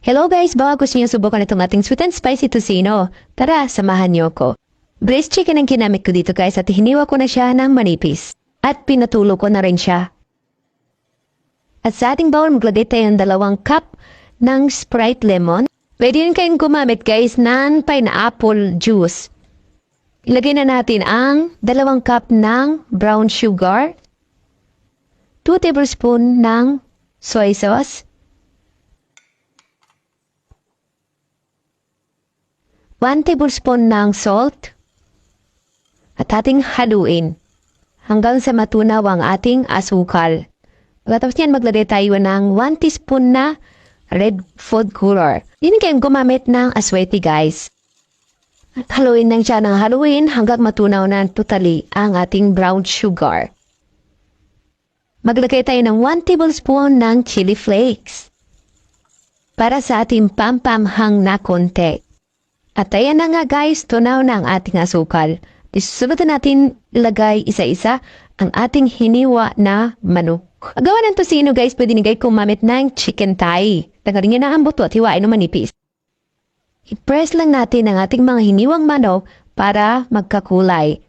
Hello guys, baka gusto niyo subukan itong ating sweet and spicy tocino. Tara, samahan niyo ko. Braised chicken ang ginamit ko dito guys at hiniwa ko na siya ng manipis. At pinatulo ko na rin siya. At sa ating bowl, maglagay tayo ng 2 cup ng Sprite lemon. Pwede rin kayong gumamit guys ng pineapple juice. Ilagay na natin ang 2 cup ng brown sugar. 2 tablespoon ng soy sauce. 1 tablespoon ng salt at ating haluin hanggang sa matunaw ang ating asukal. Pagkatapos yan, maglagay tayo ng 1 teaspoon na red food color. Hindi kayong gumamit ng asweti guys. At haluin lang siya ng haluin hanggang matunaw na totally ang ating brown sugar. Maglagay tayo ng 1 tablespoon ng chili flakes para sa ating pampamhang na konti. At ayan na nga guys, tunaw na ang ating asukal. Isunod natin ilagay isa-isa ang ating hiniwa na manok. Gawa ng tocino guys, pwede nigay kumamit ng chicken thigh. Tanggalin niya na ang buto at hiwain ng manipis. I-press lang natin ang ating mga hiniwang manok para magkakulay.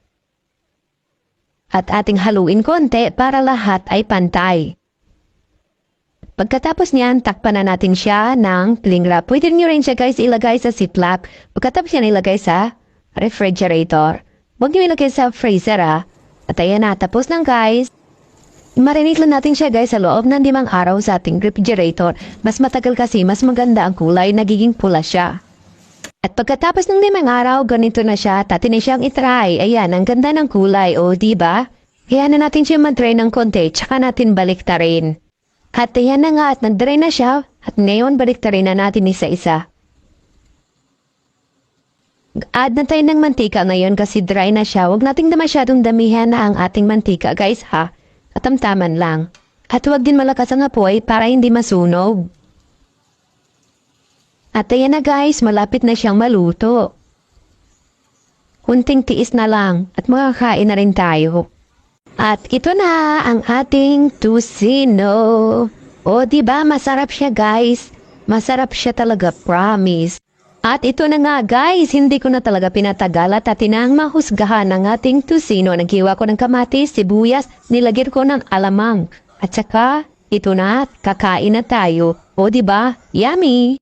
At ating haluin konti para lahat ay pantay. Pagkatapos niyan, takpan na natin siya ng cling wrap. Pwede nyo rin siya guys ilagay sa ziplock. Pagkatapos yan ilagay sa refrigerator. Huwag nyo ilagay sa freezer At ayan na, tapos lang guys. Marinate lang natin siya guys sa loob ng 5 araw sa ating refrigerator. Mas matagal kasi, mas maganda ang kulay, nagiging pula siya. At pagkatapos ng 5 araw, ganito na siya, tatin na siyang itry. Ayan, ang ganda ng kulay, o diba? Kaya na natin siya mag-dry ng konti, tsaka natin baliktarin. At ayan na nga at nag-dry na siya at ngayon baliktarin na natin isa-isa. Add na tayo ng mantika ngayon kasi dry na siya. Huwag nating na masyadong damihan na ang ating mantika guys ha. Katamtaman lang. At huwag din malakas ang apoy para hindi masunog. At ayan na guys, malapit na siyang maluto. Kunting tiis na lang at makakain na rin tayo. At ito na ang ating tocino. O diba masarap siya guys? Masarap siya talaga, promise. At ito na nga guys, hindi ko na talaga pinatagal at atinang mahusgahan ang ating tocino. Naghiwa ko ng kamatis, sibuyas, nilagyan ko ng alamang. At saka, ito na, kakain na tayo. O diba? Yummy!